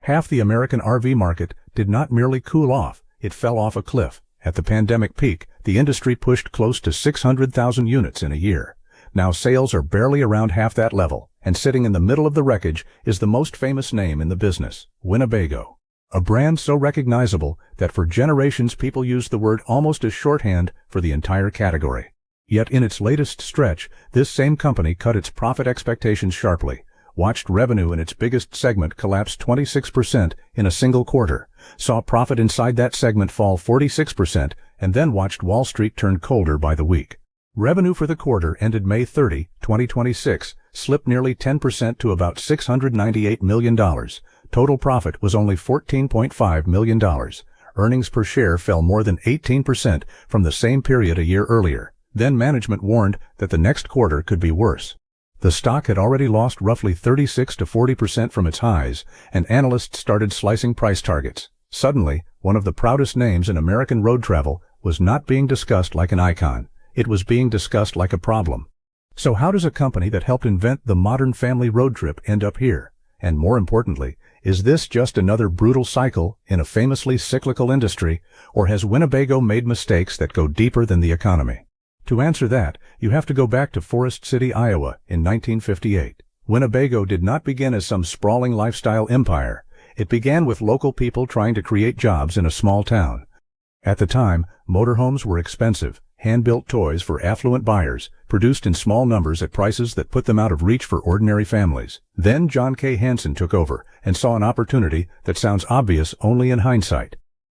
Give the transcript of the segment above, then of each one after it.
Half the American RV market did not merely cool off, it fell off a cliff. At the pandemic peak, the industry pushed close to 600,000 units in a year. Now sales are barely around half that level, and sitting in the middle of the wreckage is the most famous name in the business, Winnebago. A brand so recognizable that for generations people used the word almost as shorthand for the entire category. Yet in its latest stretch, this same company cut its profit expectations sharply, watched revenue in its biggest segment collapse 26% in a single quarter, saw profit inside that segment fall 46%, and then watched Wall Street turn colder by the week. Revenue for the quarter ended May 30, 2026, slipped nearly 10% to about $698 million. Total profit was only $14.5 million. Earnings per share fell more than 18% from the same period a year earlier. Then management warned that the next quarter could be worse. The stock had already lost roughly 36 to 40% from its highs, and analysts started slicing price targets. Suddenly, one of the proudest names in American road travel was not being discussed like an icon. It was being discussed like a problem. So how does a company that helped invent the modern family road trip end up here? And more importantly, is this just another brutal cycle in a famously cyclical industry, or has Winnebago made mistakes that go deeper than the economy? To answer that, you have to go back to Forest City, Iowa, in 1958. Winnebago did not begin as some sprawling lifestyle empire. It began with local people trying to create jobs in a small town. At the time, motorhomes were expensive, hand-built toys for affluent buyers, produced in small numbers at prices that put them out of reach for ordinary families. Then John K. Hansen took over and saw an opportunity that sounds obvious only in hindsight.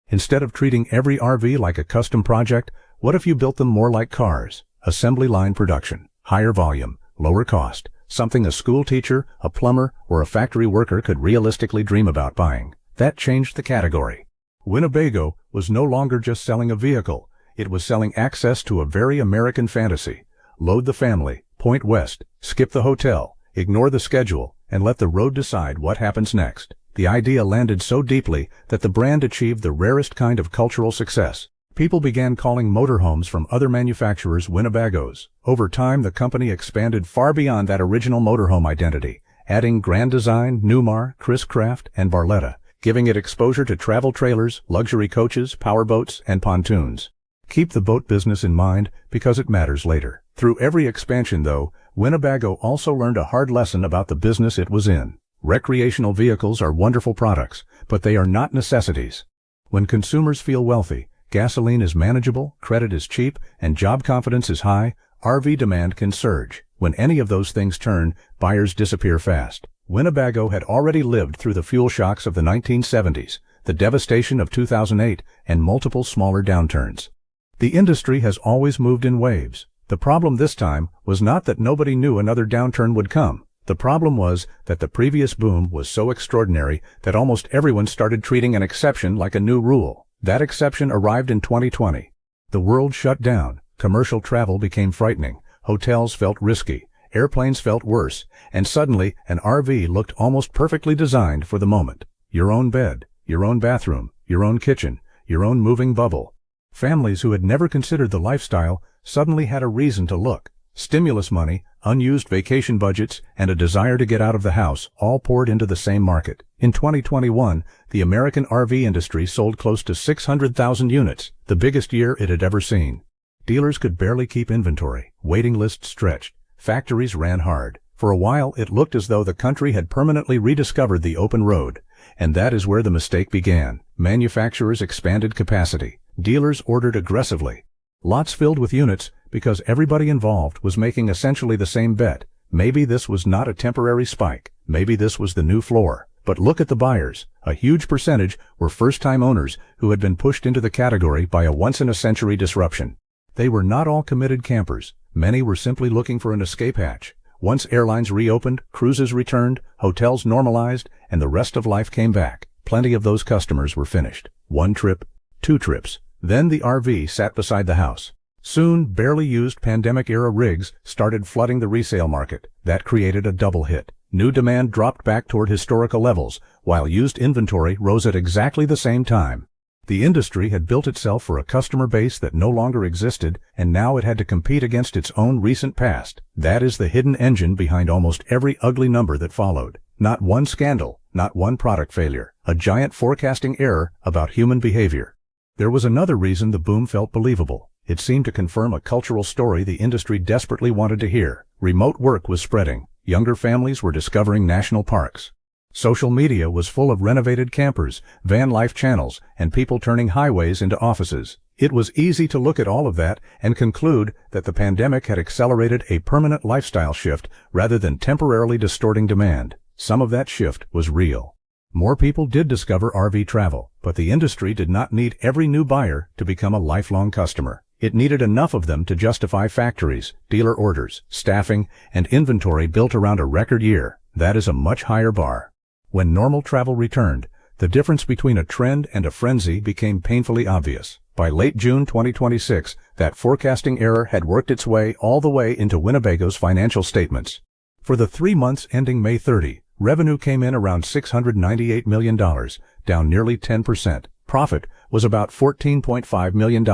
Instead of treating every RV like a custom project, what if you built them more like cars? Assembly line production, higher volume, lower cost, something a school teacher, a plumber, or a factory worker could realistically dream about buying. That changed the category. Winnebago was no longer just selling a vehicle. It was selling access to a very American fantasy. Load the family, point west, skip the hotel, ignore the schedule, and let the road decide what happens next. The idea landed so deeply that the brand achieved the rarest kind of cultural success. People began calling motorhomes from other manufacturers Winnebagos. Over time, the company expanded far beyond that original motorhome identity, adding Grand Design, Newmar, Chris Craft, and Barletta, giving it exposure to travel trailers, luxury coaches, powerboats, and pontoons. Keep the boat business in mind because it matters later. Through every expansion, though, Winnebago also learned a hard lesson about the business it was in. Recreational vehicles are wonderful products, but they are not necessities. When consumers feel wealthy, gasoline is manageable, credit is cheap, and job confidence is high, RV demand can surge. When any of those things turn, buyers disappear fast. Winnebago had already lived through the fuel shocks of the 1970s, the devastation of 2008, and multiple smaller downturns. The industry has always moved in waves. The problem this time was not that nobody knew another downturn would come. The problem was that the previous boom was so extraordinary that almost everyone started treating an exception like a new rule. That exception arrived in 2020. The world shut down, commercial travel became frightening, hotels felt risky, airplanes felt worse, and suddenly an RV looked almost perfectly designed for the moment. Your own bed, your own bathroom, your own kitchen, your own moving bubble. Families who had never considered the lifestyle suddenly had a reason to look. Stimulus money, unused vacation budgets, and a desire to get out of the house all poured into the same market. In 2021, the American RV industry sold close to 600,000 units, the biggest year it had ever seen. Dealers could barely keep inventory, waiting lists stretched, factories ran hard. For a while it looked as though the country had permanently rediscovered the open road, and that is where the mistake began. Manufacturers expanded capacity, dealers ordered aggressively. Lots filled with units because everybody involved was making essentially the same bet. Maybe this was not a temporary spike. Maybe this was the new floor. But look at the buyers. A huge percentage were first-time owners who had been pushed into the category by a once-in-a-century disruption. They were not all committed campers. Many were simply looking for an escape hatch. Once airlines reopened, cruises returned, hotels normalized, and the rest of life came back, plenty of those customers were finished. 1 trip, 2 trips. Then the RV sat beside the house. Soon, barely used pandemic-era rigs started flooding the resale market. That created a double hit. New demand dropped back toward historical levels, while used inventory rose at exactly the same time. The industry had built itself for a customer base that no longer existed, and now it had to compete against its own recent past. That is the hidden engine behind almost every ugly number that followed. Not one scandal, not one product failure. a giant forecasting error about human behavior. There was another reason the boom felt believable. It seemed to confirm a cultural story the industry desperately wanted to hear. Remote work was spreading. Younger families were discovering national parks. Social media was full of renovated campers, van life channels, and people turning highways into offices. It was easy to look at all of that and conclude that the pandemic had accelerated a permanent lifestyle shift rather than temporarily distorting demand. Some of that shift was real. More people did discover RV travel, but the industry did not need every new buyer to become a lifelong customer. It needed enough of them to justify factories, dealer orders, staffing, and inventory built around a record year. That is a much higher bar. When normal travel returned, the difference between a trend and a frenzy became painfully obvious. By late June 2026, that forecasting error had worked its way all the way into Winnebago's financial statements. For the 3 months ending May 30, revenue came in around $698 million, down nearly 10%. Profit was about $14.5 million,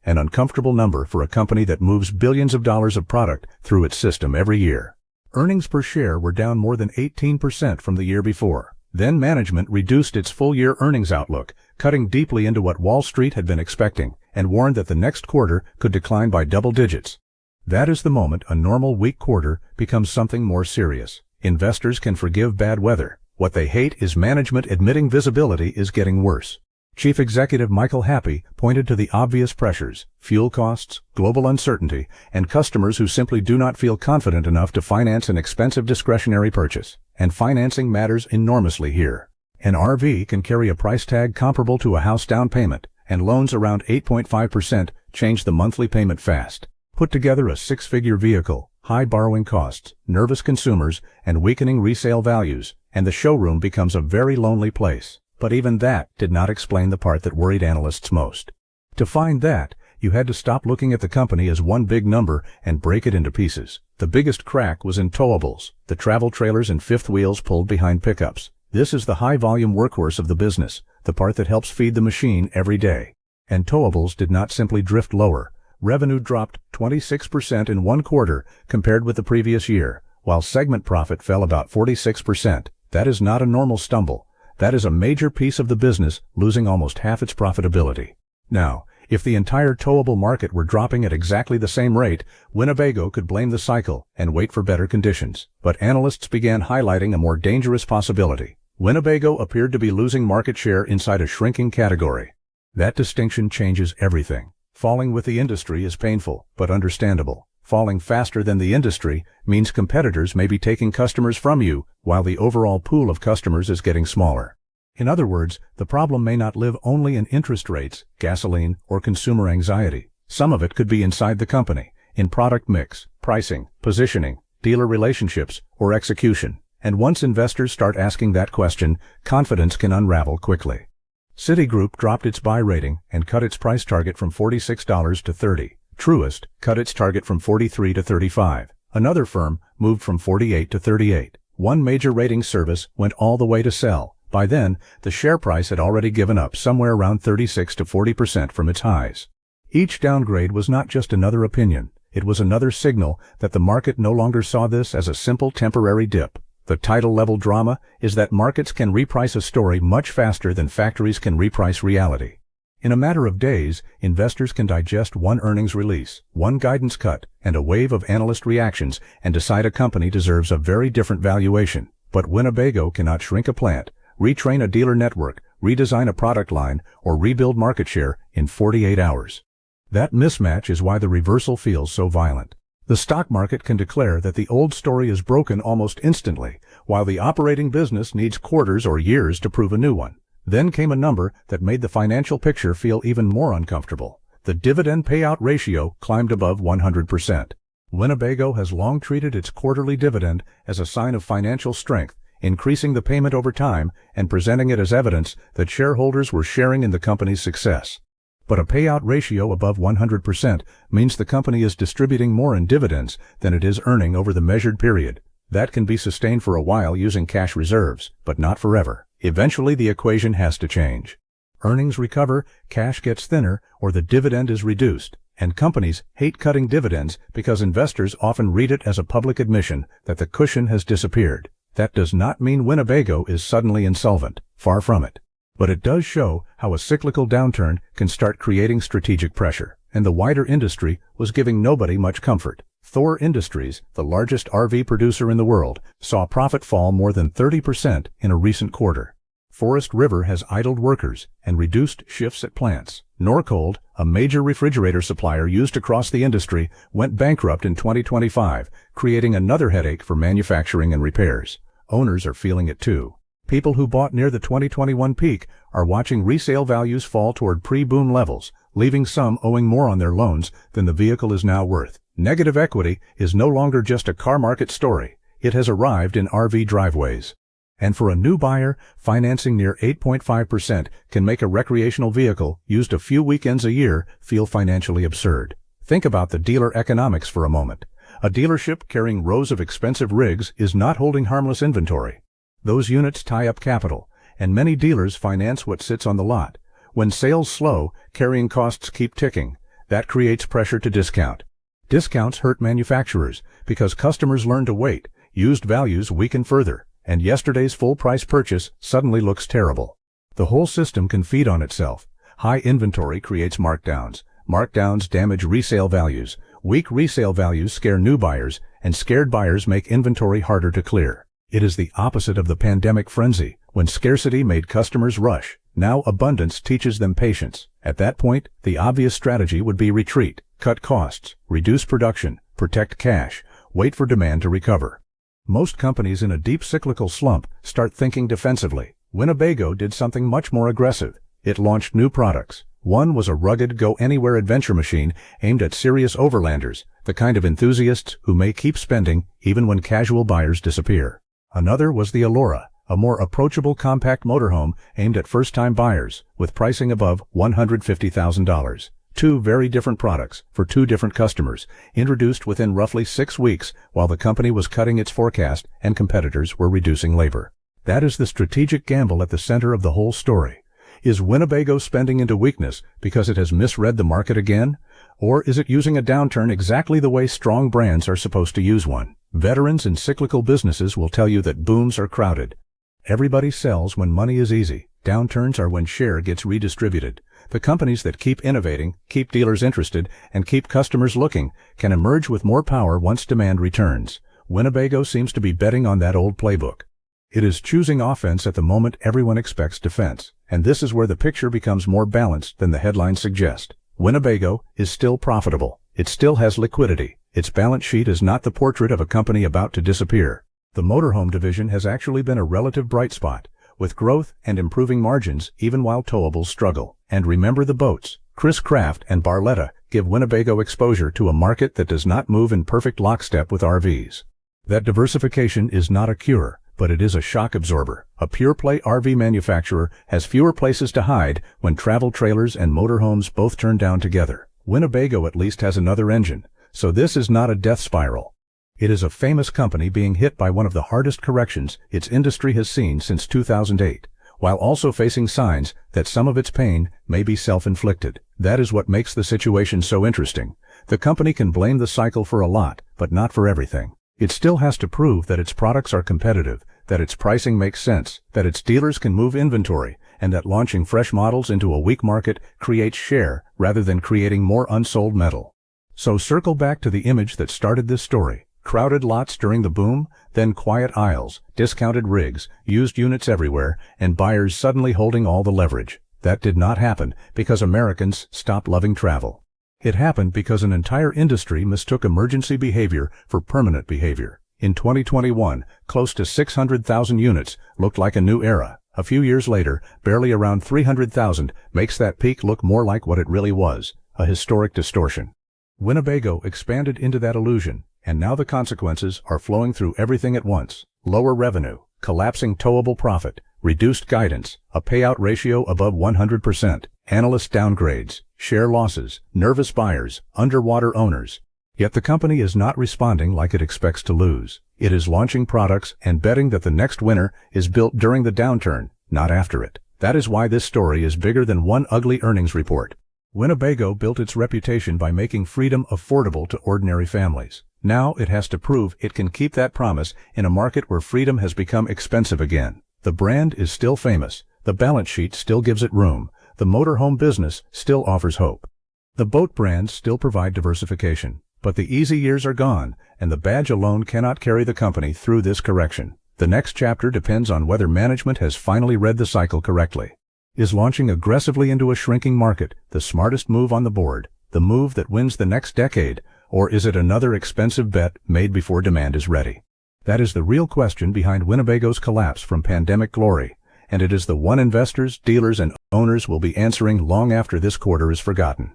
an uncomfortable number for a company that moves billions of dollars of product through its system every year. Earnings per share were down more than 18% from the year before. Then management reduced its full-year earnings outlook, cutting deeply into what Wall Street had been expecting, and warned that the next quarter could decline by double digits. That is the moment a normal weak quarter becomes something more serious. Investors can forgive bad weather. What they hate is management admitting visibility is getting worse. Chief Executive Michael Happy pointed to the obvious pressures: fuel costs, global uncertainty, and customers who simply do not feel confident enough to finance an expensive discretionary purchase. And financing matters enormously here. An RV can carry a price tag comparable to a house down payment, and loans around 8.5% change the monthly payment fast. Put together a six-figure vehicle, high borrowing costs, nervous consumers, and weakening resale values, and the showroom becomes a very lonely place. But even that did not explain the part that worried analysts most. To find that, you had to stop looking at the company as one big number and break it into pieces. The biggest crack was in towables, the travel trailers and fifth wheels pulled behind pickups. This is the high-volume workhorse of the business, the part that helps feed the machine every day. And towables did not simply drift lower. Revenue dropped 26% in one quarter compared with the previous year, while segment profit fell about 46%. That is not a normal stumble. That is a major piece of the business losing almost half its profitability. Now, if the entire towable market were dropping at exactly the same rate, Winnebago could blame the cycle and wait for better conditions. But analysts began highlighting a more dangerous possibility. Winnebago appeared to be losing market share inside a shrinking category. That distinction changes everything. Falling with the industry is painful, but understandable. Falling faster than the industry means competitors may be taking customers from you, while the overall pool of customers is getting smaller. In other words, the problem may not live only in interest rates, gasoline, or consumer anxiety. Some of it could be inside the company, in product mix, pricing, positioning, dealer relationships, or execution. And once investors start asking that question, confidence can unravel quickly. Citigroup dropped its buy rating and cut its price target from $46 to $30. Truist cut its target from 43 to 35. Another firm moved from 48 to 38. One major rating service went all the way to sell. By then, the share price had already given up somewhere around 36 to 40% from its highs. Each downgrade was not just another opinion. It was another signal that the market no longer saw this as a simple temporary dip. The title-level drama is that markets can reprice a story much faster than factories can reprice reality. In a matter of days, investors can digest one earnings release, one guidance cut, and a wave of analyst reactions and decide a company deserves a very different valuation. But Winnebago cannot shrink a plant, retrain a dealer network, redesign a product line, or rebuild market share in 48 hours. That mismatch is why the reversal feels so violent. The stock market can declare that the old story is broken almost instantly, while the operating business needs quarters or years to prove a new one. Then came a number that made the financial picture feel even more uncomfortable. The dividend payout ratio climbed above 100%. Winnebago has long treated its quarterly dividend as a sign of financial strength, increasing the payment over time and presenting it as evidence that shareholders were sharing in the company's success. But a payout ratio above 100% means the company is distributing more in dividends than it is earning over the measured period. That can be sustained for a while using cash reserves, but not forever. Eventually the equation has to change. Earnings recover, cash gets thinner, or the dividend is reduced. And companies hate cutting dividends because investors often read it as a public admission that the cushion has disappeared. That does not mean Winnebago is suddenly insolvent, far from it. But it does show how a cyclical downturn can start creating strategic pressure, and the wider industry was giving nobody much comfort. Thor Industries, the largest RV producer in the world, saw profit fall more than 30% in a recent quarter. Forest River has idled workers and reduced shifts at plants. Norcold, a major refrigerator supplier used across the industry, went bankrupt in 2025, creating another headache for manufacturing and repairs. Owners are feeling it too. People who bought near the 2021 peak are watching resale values fall toward pre-boom levels, leaving some owing more on their loans than the vehicle is now worth. Negative equity is no longer just a car market story. It has arrived in RV driveways. And for a new buyer, financing near 8.5% can make a recreational vehicle used a few weekends a year feel financially absurd. Think about the dealer economics for a moment. A dealership carrying rows of expensive rigs is not holding harmless inventory. Those units tie up capital, and many dealers finance what sits on the lot. When sales slow, carrying costs keep ticking. That creates pressure to discount. Discounts hurt manufacturers because customers learn to wait. Used values weaken further, and yesterday's full-price purchase suddenly looks terrible. The whole system can feed on itself. High inventory creates markdowns. Markdowns damage resale values. Weak resale values scare new buyers, and scared buyers make inventory harder to clear. It is the opposite of the pandemic frenzy, when scarcity made customers rush. Now abundance teaches them patience. At that point, the obvious strategy would be retreat, cut costs, reduce production, protect cash, wait for demand to recover. Most companies in a deep cyclical slump start thinking defensively. Winnebago did something much more aggressive. It launched new products. One was a rugged go-anywhere adventure machine aimed at serious overlanders, the kind of enthusiasts who may keep spending even when casual buyers disappear. Another was the Allura, a more approachable compact motorhome aimed at first-time buyers, with pricing above $150,000. Two very different products for two different customers, introduced within roughly 6 weeks while the company was cutting its forecast and competitors were reducing labor. That is the strategic gamble at the center of the whole story. Is Winnebago spending into weakness because it has misread the market again? Or is it using a downturn exactly the way strong brands are supposed to use one? Veterans in cyclical businesses will tell you that booms are crowded. Everybody sells when money is easy. Downturns are when share gets redistributed. The companies that keep innovating, keep dealers interested, and keep customers looking can emerge with more power once demand returns. Winnebago seems to be betting on that old playbook. It is choosing offense at the moment everyone expects defense, and this is where the picture becomes more balanced than the headlines suggest. Winnebago is still profitable. It still has liquidity. Its balance sheet is not the portrait of a company about to disappear. The motorhome division has actually been a relative bright spot, with growth and improving margins even while towables struggle. And remember the boats. Chris Craft and Barletta give Winnebago exposure to a market that does not move in perfect lockstep with RVs. That diversification is not a cure, but it is a shock absorber. A pure-play RV manufacturer has fewer places to hide when travel trailers and motorhomes both turn down together. Winnebago at least has another engine, so this is not a death spiral. It is a famous company being hit by one of the hardest corrections its industry has seen since 2008, while also facing signs that some of its pain may be self-inflicted. That is what makes the situation so interesting. The company can blame the cycle for a lot, but not for everything. It still has to prove that its products are competitive, that its pricing makes sense, that its dealers can move inventory, and that launching fresh models into a weak market creates share rather than creating more unsold metal. So circle back to the image that started this story. Crowded lots during the boom, then quiet aisles, discounted rigs, used units everywhere, and buyers suddenly holding all the leverage. That did not happen because Americans stopped loving travel. It happened because an entire industry mistook emergency behavior for permanent behavior. In 2021, close to 600,000 units looked like a new era. A few years later, barely around 300,000 makes that peak look more like what it really was, a historic distortion. Winnebago expanded into that illusion, and now the consequences are flowing through everything at once. Lower revenue, collapsing towable profit, reduced guidance, a payout ratio above 100%, analyst downgrades, share losses, nervous buyers, underwater owners. Yet the company is not responding like it expects to lose. It is launching products and betting that the next winner is built during the downturn, not after it. That is why this story is bigger than one ugly earnings report. Winnebago built its reputation by making freedom affordable to ordinary families. Now it has to prove it can keep that promise in a market where freedom has become expensive again. The brand is still famous. The balance sheet still gives it room. The motorhome business still offers hope. The boat brands still provide diversification. But the easy years are gone, and the badge alone cannot carry the company through this correction. The next chapter depends on whether management has finally read the cycle correctly. Is launching aggressively into a shrinking market the smartest move on the board, the move that wins the next decade, or is it another expensive bet made before demand is ready? That is the real question behind Winnebago's collapse from pandemic glory, and it is the one investors, dealers, and owners will be answering long after this quarter is forgotten.